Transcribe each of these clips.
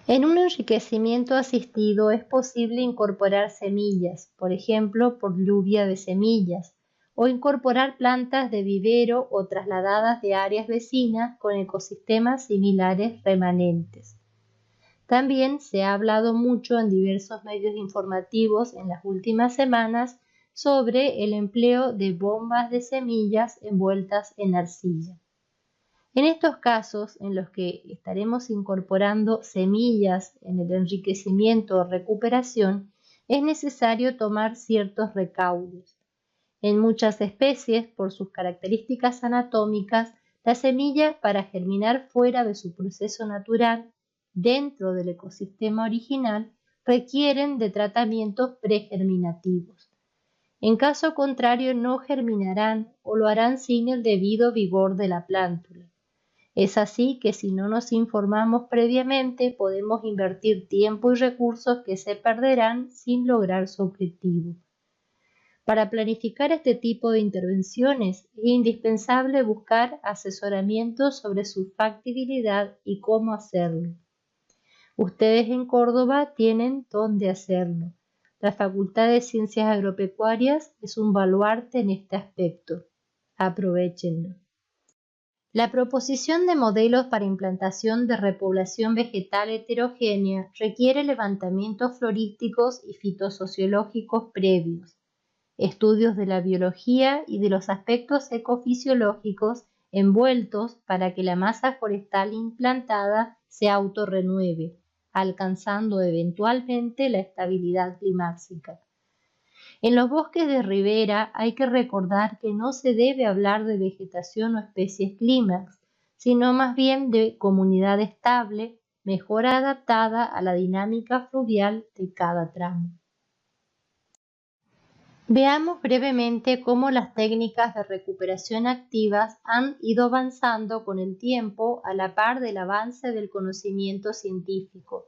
En un enriquecimiento asistido es posible incorporar semillas, por ejemplo, por lluvia de semillas, o incorporar plantas de vivero o trasladadas de áreas vecinas con ecosistemas similares remanentes. También se ha hablado mucho en diversos medios informativos en las últimas semanas sobre el empleo de bombas de semillas envueltas en arcilla. En estos casos, en los que estaremos incorporando semillas en el enriquecimiento o recuperación, es necesario tomar ciertos recaudos. En muchas especies, por sus características anatómicas, las semillas, para germinar fuera de su proceso natural, dentro del ecosistema original, requieren de tratamientos pregerminativos. En caso contrario, no germinarán o lo harán sin el debido vigor de la plántula. Es así que si no nos informamos previamente, podemos invertir tiempo y recursos que se perderán sin lograr su objetivo. Para planificar este tipo de intervenciones es indispensable buscar asesoramiento sobre su factibilidad y cómo hacerlo. Ustedes en Córdoba tienen dónde hacerlo. La Facultad de Ciencias Agropecuarias es un baluarte en este aspecto. Aprovéchenlo. La proposición de modelos para implantación de repoblación vegetal heterogénea requiere levantamientos florísticos y fitosociológicos previos, estudios de la biología y de los aspectos ecofisiológicos envueltos para que la masa forestal implantada se autorrenueve, alcanzando eventualmente la estabilidad climática. En los bosques de ribera hay que recordar que no se debe hablar de vegetación o especies clímax, sino más bien de comunidad estable, mejor adaptada a la dinámica fluvial de cada tramo. Veamos brevemente cómo las técnicas de recuperación activas han ido avanzando con el tiempo a la par del avance del conocimiento científico.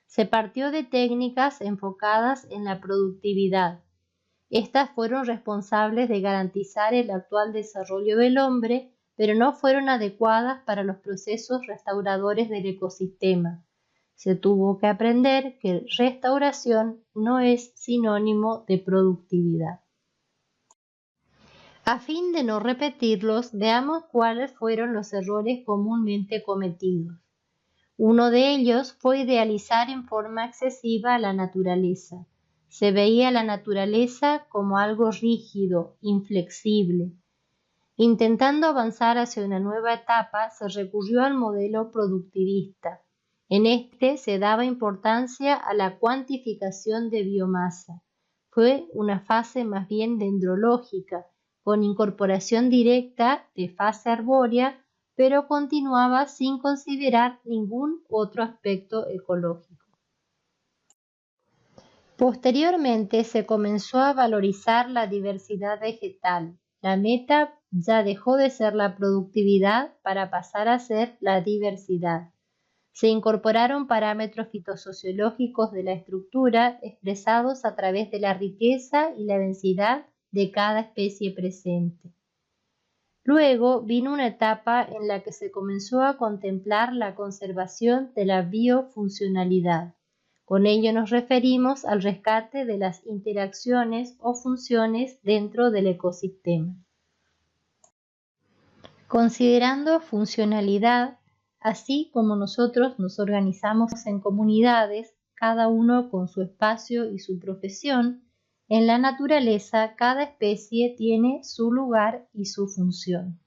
Se partió de técnicas enfocadas en la productividad. Estas fueron responsables de garantizar el actual desarrollo del hombre, pero no fueron adecuadas para los procesos restauradores del ecosistema. Se tuvo que aprender que restauración no es sinónimo de productividad. A fin de no repetirlos, veamos cuáles fueron los errores comúnmente cometidos. Uno de ellos fue idealizar en forma excesiva a la naturaleza. Se veía la naturaleza como algo rígido, inflexible. Intentando avanzar hacia una nueva etapa, se recurrió al modelo productivista. En este se daba importancia a la cuantificación de biomasa. Fue una fase más bien dendrológica, con incorporación directa de fase arbórea, pero continuaba sin considerar ningún otro aspecto ecológico. Posteriormente se comenzó a valorizar la diversidad vegetal. La meta ya dejó de ser la productividad para pasar a ser la diversidad. Se incorporaron parámetros fitosociológicos de la estructura expresados a través de la riqueza y la densidad de cada especie presente. Luego vino una etapa en la que se comenzó a contemplar la conservación de la biofuncionalidad. Con ello nos referimos al rescate de las interacciones o funciones dentro del ecosistema. Considerando funcionalidad, así como nosotros nos organizamos en comunidades, cada uno con su espacio y su profesión, en la naturaleza cada especie tiene su lugar y su función.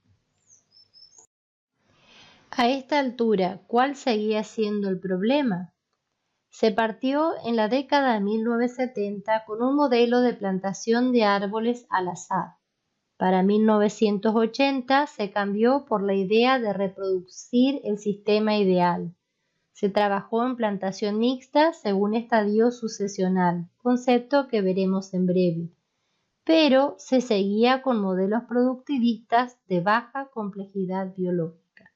A esta altura, ¿cuál seguía siendo el problema? Se partió en la década de 1970 con un modelo de plantación de árboles al azar. Para 1980 se cambió por la idea de reproducir el sistema ideal. Se trabajó en plantación mixta según estadio sucesional, concepto que veremos en breve. Pero se seguía con modelos productivistas de baja complejidad biológica.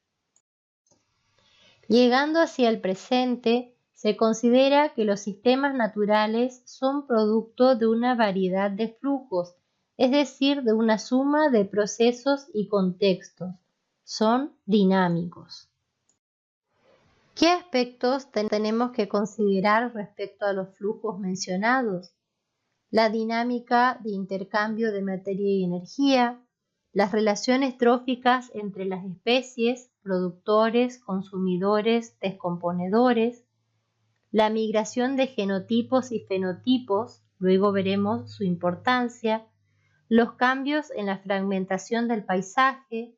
Llegando hacia el presente, se considera que los sistemas naturales son producto de una variedad de flujos, es decir, de una suma de procesos y contextos. Son dinámicos. ¿Qué aspectos tenemos que considerar respecto a los flujos mencionados? La dinámica de intercambio de materia y energía, las relaciones tróficas entre las especies, productores, consumidores, descomponedores, la migración de genotipos y fenotipos, luego veremos su importancia, los cambios en la fragmentación del paisaje,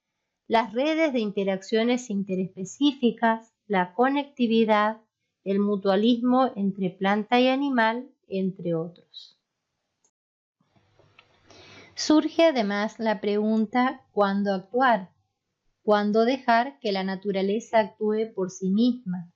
las redes de interacciones interespecíficas, la conectividad, el mutualismo entre planta y animal, entre otros. Surge además la pregunta ¿cuándo actuar? ¿Cuándo dejar que la naturaleza actúe por sí misma?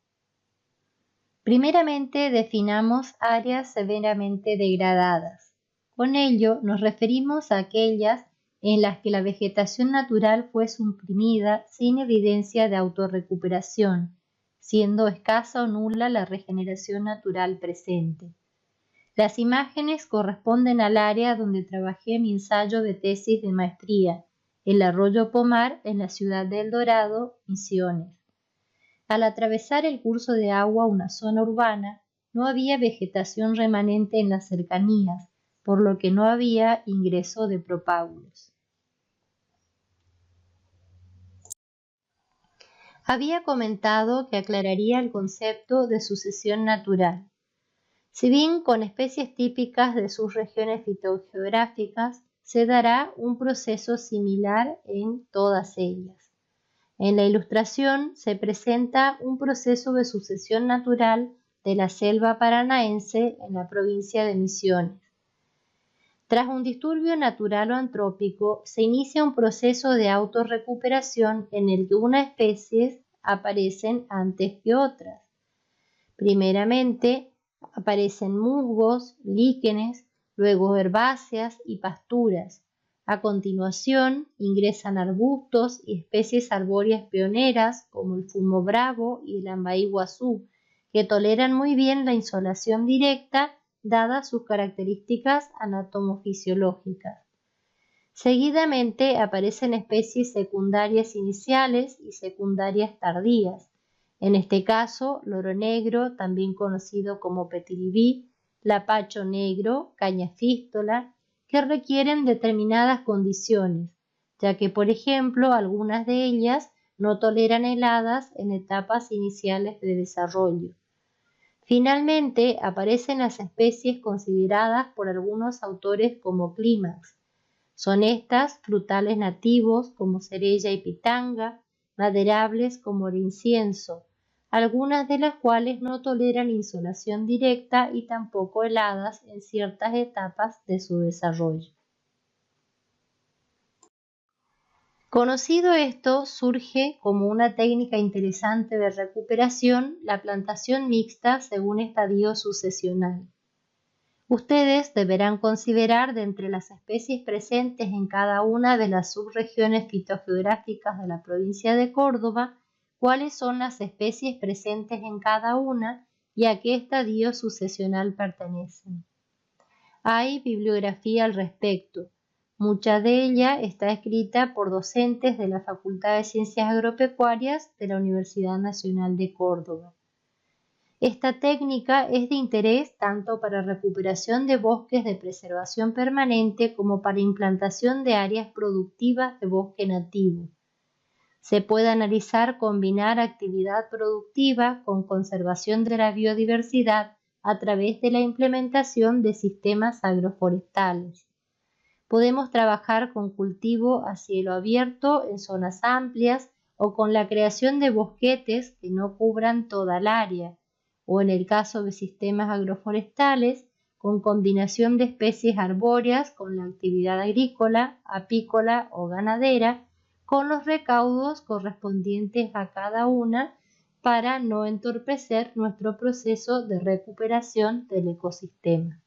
Primeramente definamos áreas severamente degradadas. Con ello nos referimos a aquellas en las que la vegetación natural fue suprimida sin evidencia de autorrecuperación, siendo escasa o nula la regeneración natural presente. Las imágenes corresponden al área donde trabajé mi ensayo de tesis de maestría, el arroyo Pomar en la ciudad de El Dorado, Misiones. Al atravesar el curso de agua una zona urbana, no había vegetación remanente en las cercanías, por lo que no había ingreso de propágulos. Había comentado que aclararía el concepto de sucesión natural. Si bien con especies típicas de sus regiones fitogeográficas se dará un proceso similar en todas ellas. En la ilustración se presenta un proceso de sucesión natural de la selva paranaense en la provincia de Misiones. Tras un disturbio natural o antrópico, se inicia un proceso de autorrecuperación en el que unas especies aparecen antes que otras. Primeramente, aparecen musgos, líquenes, luego herbáceas y pasturas. A continuación, ingresan arbustos y especies arbóreas pioneras como el fumo bravo y el ambaí guazú, que toleran muy bien la insolación directa dadas sus características anatomofisiológicas. Seguidamente aparecen especies secundarias iniciales y secundarias tardías. En este caso, loro negro, también conocido como petilibí, lapacho negro, cañafístola, que requieren determinadas condiciones, ya que, por ejemplo, algunas de ellas no toleran heladas en etapas iniciales de desarrollo. Finalmente, aparecen las especies consideradas por algunos autores como clímax. Son estas frutales nativos como cereza y pitanga, maderables como el incienso, algunas de las cuales no toleran insolación directa y tampoco heladas en ciertas etapas de su desarrollo. Conocido esto, surge como una técnica interesante de recuperación la plantación mixta según estadio sucesional. Ustedes deberán considerar de entre las especies presentes en cada una de las subregiones fitogeográficas de la provincia de Córdoba, cuáles son las especies presentes en cada una y a qué estadio sucesional pertenecen. Hay bibliografía al respecto. Mucha de ella está escrita por docentes de la Facultad de Ciencias Agropecuarias de la Universidad Nacional de Córdoba. Esta técnica es de interés tanto para recuperación de bosques de preservación permanente como para implantación de áreas productivas de bosque nativo. Se puede analizar combinar actividad productiva con conservación de la biodiversidad a través de la implementación de sistemas agroforestales. Podemos trabajar con cultivo a cielo abierto en zonas amplias o con la creación de bosquetes que no cubran toda el área, o en el caso de sistemas agroforestales, con combinación de especies arbóreas con la actividad agrícola, apícola o ganadera, con los recaudos correspondientes a cada una para no entorpecer nuestro proceso de recuperación del ecosistema.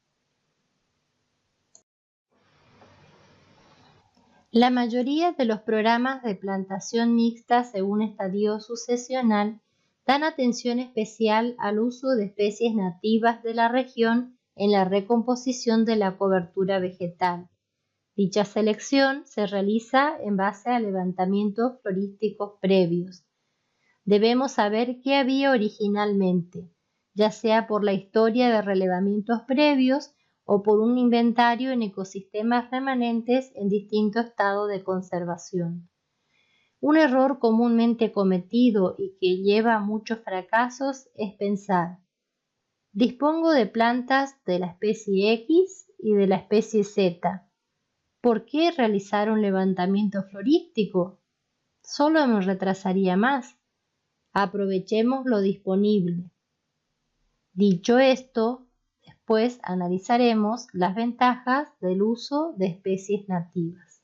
La mayoría de los programas de plantación mixta según estadio sucesional dan atención especial al uso de especies nativas de la región en la recomposición de la cobertura vegetal. Dicha selección se realiza en base a levantamientos florísticos previos. Debemos saber qué había originalmente, ya sea por la historia de relevamientos previos o por un inventario en ecosistemas remanentes en distinto estado de conservación. Un error comúnmente cometido y que lleva a muchos fracasos es pensar: dispongo de plantas de la especie X y de la especie Z. ¿Por qué realizar un levantamiento florístico? Solo me retrasaría más. Aprovechemos lo disponible. Dicho esto, después analizaremos las ventajas del uso de especies nativas.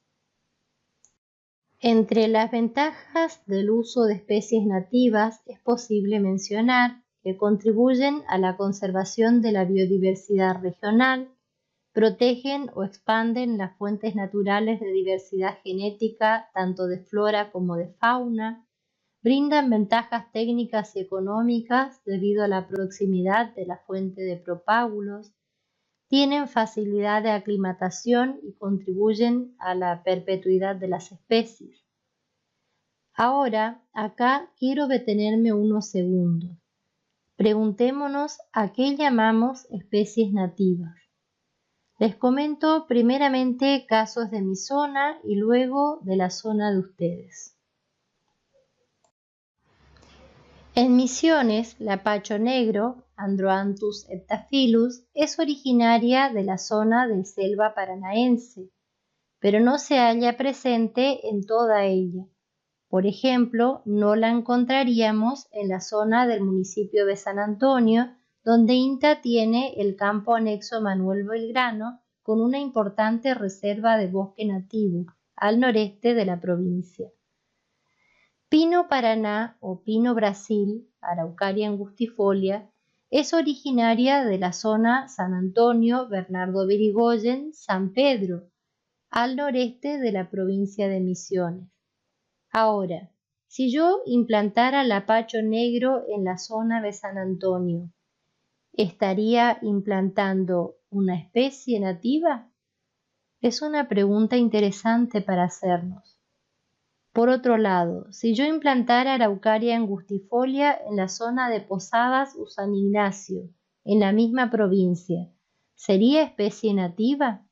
Entre las ventajas del uso de especies nativas es posible mencionar que contribuyen a la conservación de la biodiversidad regional, protegen o expanden las fuentes naturales de diversidad genética tanto de flora como de fauna, brindan ventajas técnicas y económicas debido a la proximidad de la fuente de propágulos, tienen facilidad de aclimatación y contribuyen a la perpetuidad de las especies. Ahora, acá quiero detenerme unos segundos. Preguntémonos a qué llamamos especies nativas. Les comento primeramente casos de mi zona y luego de la zona de ustedes. En Misiones, la pacho negro, Androanthus heptaphilus, es originaria de la zona de selva paranaense, pero no se halla presente en toda ella. Por ejemplo, no la encontraríamos en la zona del municipio de San Antonio, donde INTA tiene el campo anexo Manuel Belgrano, con una importante reserva de bosque nativo, al noreste de la provincia. Pino Paraná o Pino Brasil, Araucaria angustifolia, es originaria de la zona San Antonio, Bernardo Berigoyen, San Pedro, al noreste de la provincia de Misiones. Ahora, si yo implantara lapacho negro en la zona de San Antonio, ¿estaría implantando una especie nativa? Es una pregunta interesante para hacernos. Por otro lado, si yo implantara Araucaria angustifolia en la zona de Posadas o San Ignacio, en la misma provincia, ¿sería especie nativa?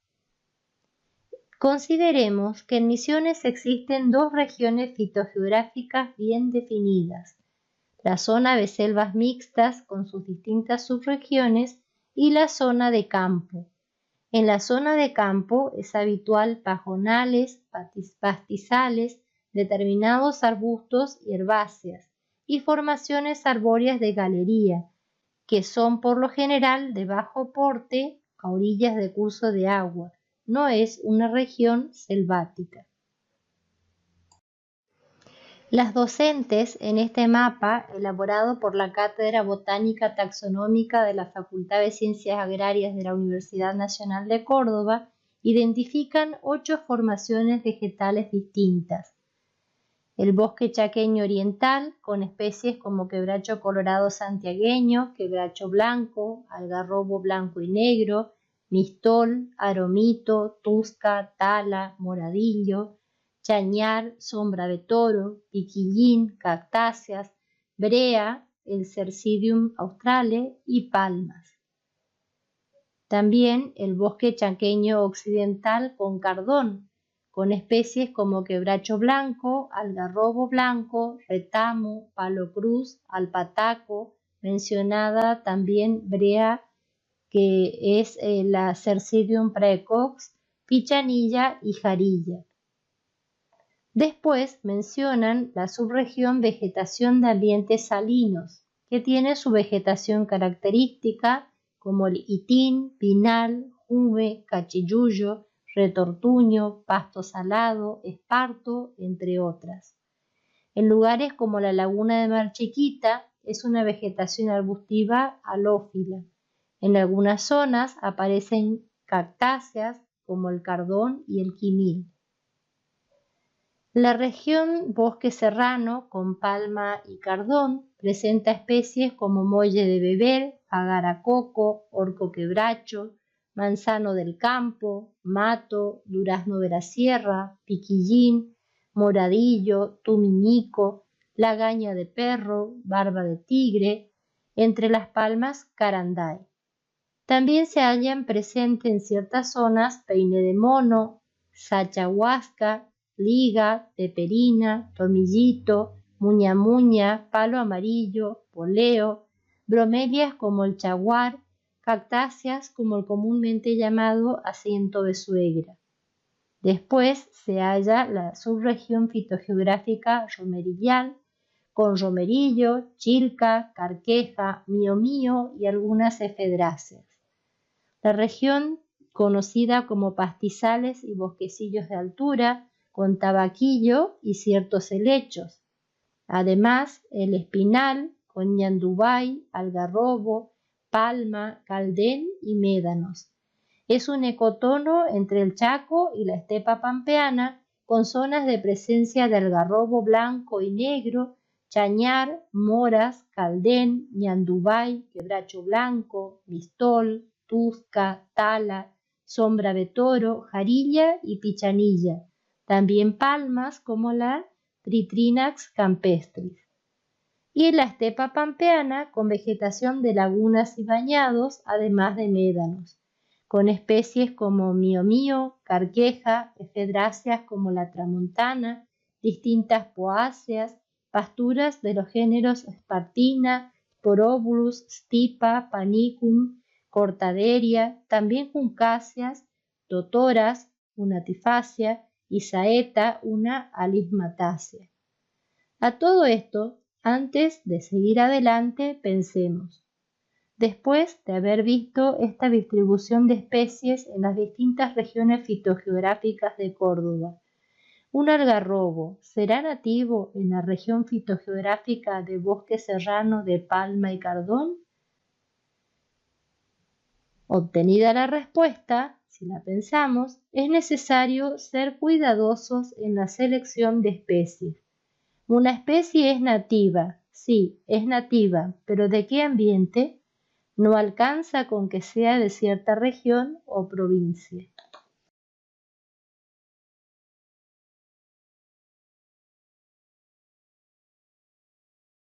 Consideremos que en Misiones existen dos regiones fitogeográficas bien definidas: la zona de selvas mixtas con sus distintas subregiones y la zona de campo. En la zona de campo es habitual pajonales, pastizales, determinados arbustos y herbáceas, y formaciones arbóreas de galería, que son por lo general de bajo porte a orillas de curso de agua. No es una región selvática. Las docentes en este mapa, elaborado por la Cátedra Botánica Taxonómica de la Facultad de Ciencias Agrarias de la Universidad Nacional de Córdoba, identifican 8 formaciones vegetales distintas. El bosque chaqueño oriental, con especies como quebracho colorado santiagueño, quebracho blanco, algarrobo blanco y negro, mistol, aromito, tusca, tala, moradillo, chañar, sombra de toro, piquillín, cactáceas, brea, el Cercidium australe y palmas. También el bosque chaqueño occidental con cardón, con especies como quebracho blanco, algarrobo blanco, retamo, palo cruz, alpataco, mencionada también brea, que es la Cercidium praecox, pichanilla y jarilla. Después mencionan la subregión vegetación de ambientes salinos, que tiene su vegetación característica como el itín, pinal, jume, cachiyuyo, retortuño, pasto salado, esparto, entre otras. En lugares como la laguna de Mar Chiquita es una vegetación arbustiva halófila. En algunas zonas aparecen cactáceas como el cardón y el quimil. La región bosque serrano con palma y cardón presenta especies como molle de beber, agaracoco, orco quebracho, manzano del campo, mato, durazno de la sierra, piquillín, moradillo, tuminico, lagaña de perro, barba de tigre, entre las palmas caranday. También se hallan presentes en ciertas zonas peine de mono, sachahuasca, liga, teperina, tomillito, muña muña, palo amarillo, poleo, bromelias como el chaguar, cactáceas como el comúnmente llamado asiento de suegra. Después se halla la subregión fitogeográfica romerillal, con romerillo, chilca, carqueja, mío y algunas efedráceas. La región conocida como pastizales y bosquecillos de altura, con tabaquillo y ciertos helechos. Además, el espinal, con ñandubay, algarrobo, palma, caldén y médanos. Es un ecotono entre el Chaco y la estepa pampeana, con zonas de presencia de algarrobo blanco y negro, chañar, moras, caldén, ñandubay, quebracho blanco, mistol, tuzca, tala, sombra de toro, jarilla y pichanilla. También palmas como la Tritrinax campestris. Y la estepa pampeana con vegetación de lagunas y bañados, además de médanos, con especies como mío, carqueja, efedráceas como la tramontana, distintas poáceas, pasturas de los géneros Spartina, Sporobulus, Stipa, Panicum, Cortaderia, también juncáceas, totoras, una tifácea, y saeta, una alismatácea. A todo esto, antes de seguir adelante, pensemos. Después de haber visto esta distribución de especies en las distintas regiones fitogeográficas de Córdoba, ¿un algarrobo será nativo en la región fitogeográfica de bosque serrano de palma y cardón? Obtenida la respuesta, si la pensamos, es necesario ser cuidadosos en la selección de especies. Una especie es nativa, sí, es nativa, pero ¿de qué ambiente? No alcanza con que sea de cierta región o provincia.